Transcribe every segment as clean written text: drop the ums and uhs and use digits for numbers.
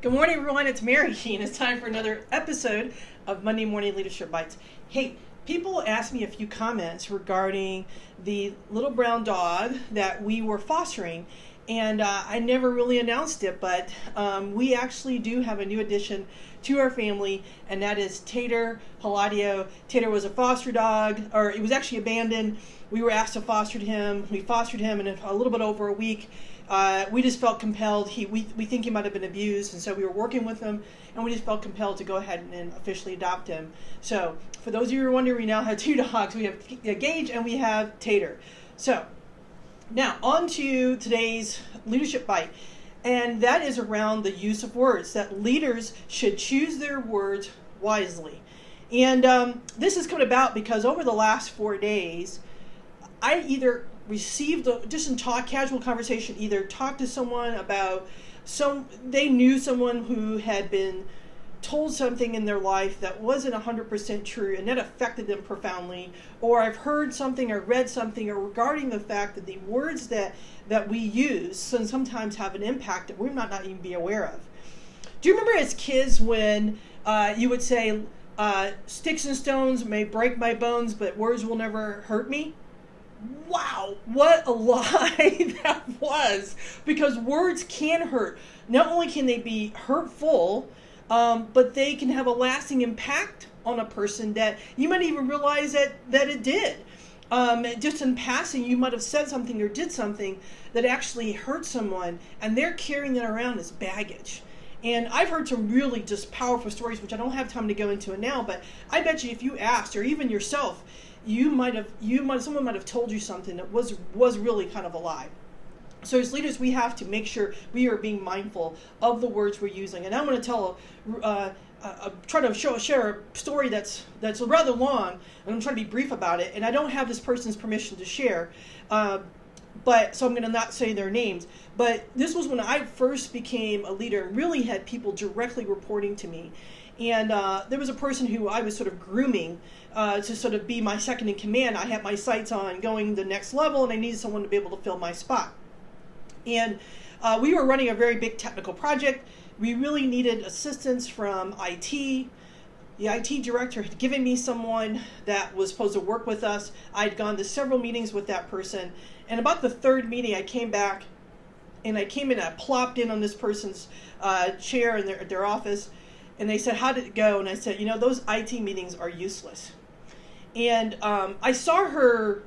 Good morning, everyone. It's Mary, and it's time for another episode of Monday Morning Leadership Bites. Hey, people asked me a few comments regarding the little brown dog that we were fostering, and I never really announced it, but we actually do have a new addition to our family, and that is Tater, Hladio. Tater was a foster dog, or it was actually abandoned. We were asked to foster him. We fostered him in a little bit over a week. We just felt compelled. We think he might have been abused, and so we were working with him, and we just felt compelled to go ahead and officially adopt him. So, for those of you who are wondering, we now have two dogs. We have Gage and we have Tater. So, now on to today's leadership bite, and that is around the use of words. That leaders should choose their words wisely, and this has come about because over the last 4 days, I either received just in casual conversation, either talked to someone about they knew someone who had been told something in their life that wasn't 100% true and that affected them profoundly, or I've heard something or read something or regarding the fact that the words that we use sometimes have an impact that we might not even be aware of. Do you remember as kids when you would say, sticks and stones may break my bones, but words will never hurt me? Wow, what a lie that was, because words can hurt. Not only can they be hurtful, but they can have a lasting impact on a person that you might even realize that it did. Just in passing, you might have said something or did something that actually hurt someone, and they're carrying that around as baggage. And I've heard some really just powerful stories, which I don't have time to go into it now, but I bet you if you asked, or even yourself, someone might have told you something that was really kind of a lie. So as leaders, we have to make sure we are being mindful of the words we're using. And I'm going to try to share a story that's rather long, and I'm trying to be brief about it. And I don't have this person's permission to share, so I'm going to not say their names. But this was when I first became a leader and really had people directly reporting to me. And there was a person who I was sort of grooming to sort of be my second in command. I had my sights on going the next level, and I needed someone to be able to fill my spot. And we were running a very big technical project. We really needed assistance from IT. The IT director had given me someone that was supposed to work with us. I'd gone to several meetings with that person. And about the third meeting, I came back, and I plopped in on this person's chair in their office. And they said, "How did it go?" And I said, those IT meetings are useless. And I saw her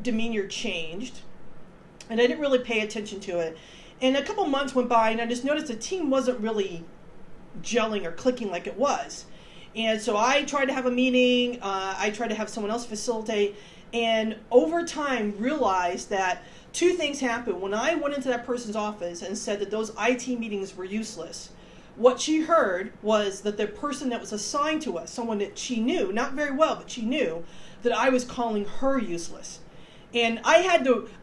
demeanor changed, and I didn't really pay attention to it. And a couple months went by, and I just noticed the team wasn't really gelling or clicking like it was. And so I tried to have a meeting. I tried to have someone else facilitate. And over time, realized that two things happened. When I went into that person's office and said that those IT meetings were useless, what she heard was that the person that was assigned to us, someone that she knew, not very well, but she knew, that I was calling her useless. And I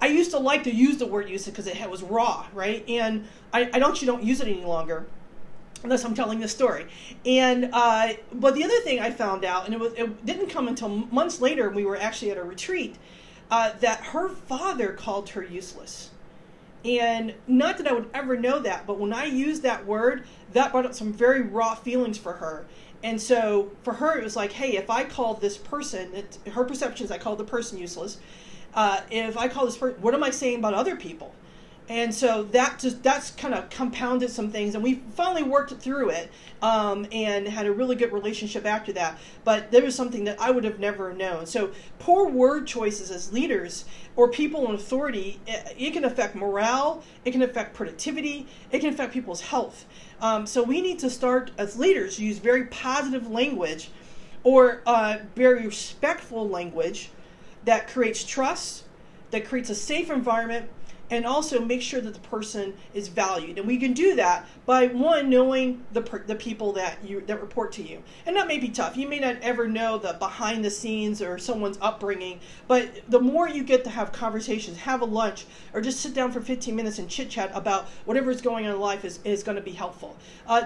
used to like to use the word useless because it was raw, right? And I don't use it any longer, unless I'm telling this story. And but the other thing I found out, and it didn't come until months later, we were actually at a retreat, that her father called her useless. And not that I would ever know that, but when I used that word, that brought up some very raw feelings for her. And so for her, it was like, hey, if I called this person, her perception is I called the person useless. If I call this person, what am I saying about other people? And so that's kind of compounded some things, and we finally worked through it and had a really good relationship after that. But there was something that I would have never known. So poor word choices as leaders or people in authority, it can affect morale, it can affect productivity, it can affect people's health. So we need to start as leaders use very positive language or very respectful language that creates trust, that creates a safe environment, and also make sure that the person is valued. And we can do that by, one, knowing the people that report to you. And that may be tough. You may not ever know the behind the scenes or someone's upbringing, but the more you get to have conversations, have a lunch, or just sit down for 15 minutes and chit chat about whatever is going on in life is going to be helpful.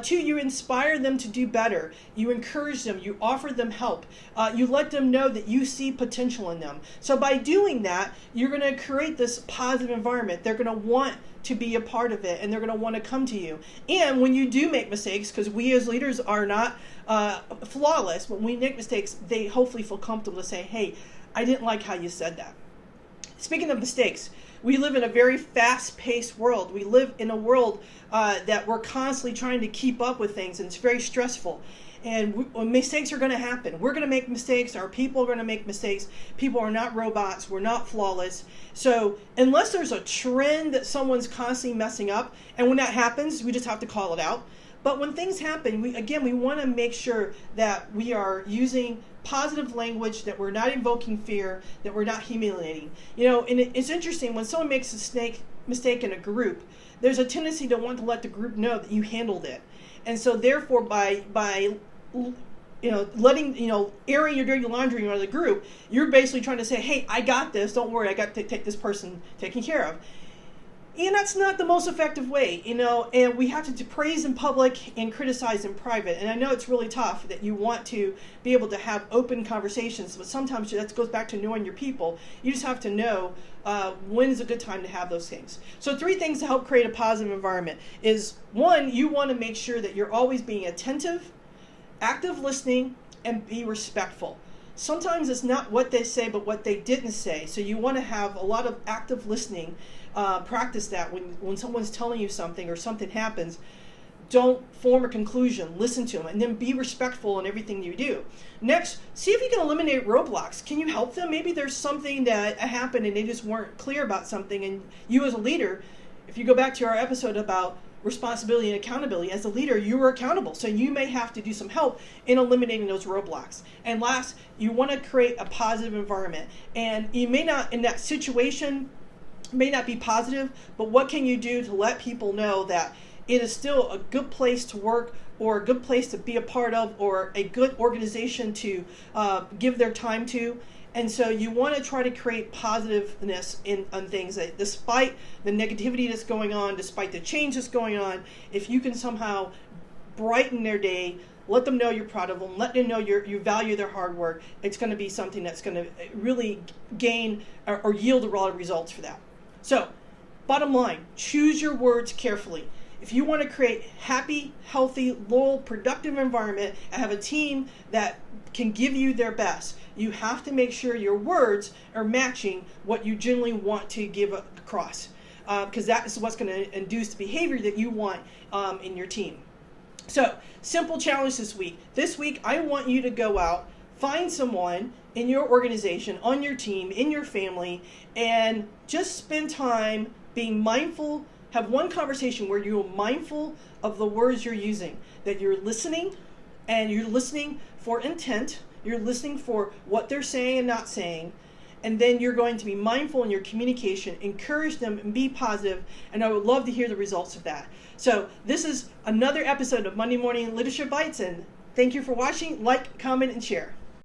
Two, you inspire them to do better. You encourage them. You offer them help. You let them know that you see potential in them. So by doing that, you're going to create this positive environment. They're going to want to be a part of it, and they're going to want to come to you. And when you do make mistakes, because we as leaders are not flawless, but when we make mistakes, they hopefully feel comfortable to say, hey, I didn't like how you said that. Speaking of mistakes, we live in a very fast-paced world. We live in a world that we're constantly trying to keep up with things, and it's very stressful. And mistakes are going to happen. We're going to make mistakes. Our people are going to make mistakes. People are not robots. We're not flawless. So unless there's a trend that someone's constantly messing up, and when that happens, we just have to call it out. But when things happen, we want to make sure that we are using positive language, that we're not invoking fear, that we're not humiliating. And it's interesting, when someone makes a mistake in a group, there's a tendency to want to let the group know that you handled it. And so therefore, by letting, airing your dirty laundry on the group, you're basically trying to say, hey, I got this, don't worry, I got to take this person taken care of. And that's not the most effective way, and we have to praise in public and criticize in private. And I know it's really tough that you want to be able to have open conversations, but sometimes that goes back to knowing your people. You just have to know when is a good time to have those things. So 3 things to help create a positive environment is, 1, you want to make sure that you're always being attentive, active listening, and be respectful. Sometimes it's not what they say, but what they didn't say. So you want to have a lot of active listening. Practice that when someone's telling you something or something happens. Don't form a conclusion. Listen to them, and then be respectful in everything you do. Next, see if you can eliminate roadblocks. Can you help them? Maybe there's something that happened and they just weren't clear about something, and you as a leader, if you go back to our episode about responsibility and accountability, as a leader, you are accountable. So you may have to do some help in eliminating those roadblocks. And last, you want to create a positive environment. And you may not, in that situation, may not be positive, but what can you do to let people know that it is still a good place to work, or a good place to be a part of, or a good organization to give their time to? And so you want to try to create positiveness on things, that despite the negativity that's going on, despite the change that's going on, if you can somehow brighten their day, let them know you're proud of them, let them know you value their hard work, it's going to be something that's going to really gain or yield a lot of results for that. So, bottom line, choose your words carefully. If you want to create happy, healthy, loyal, productive environment and have a team that can give you their best, you have to make sure your words are matching what you generally want to give across, because that is what's going to induce the behavior that you want in your team. So, simple challenge this week. This week, I want you to go out, find someone in your organization, on your team, in your family, and just spend time being mindful. Have one conversation where you're mindful of the words you're using, that you're listening, and you're listening for intent, you're listening for what they're saying and not saying, and then you're going to be mindful in your communication, encourage them, and be positive, and I would love to hear the results of that. So this is another episode of Monday Morning Leadership Bites, and thank you for watching. Like, comment, and share.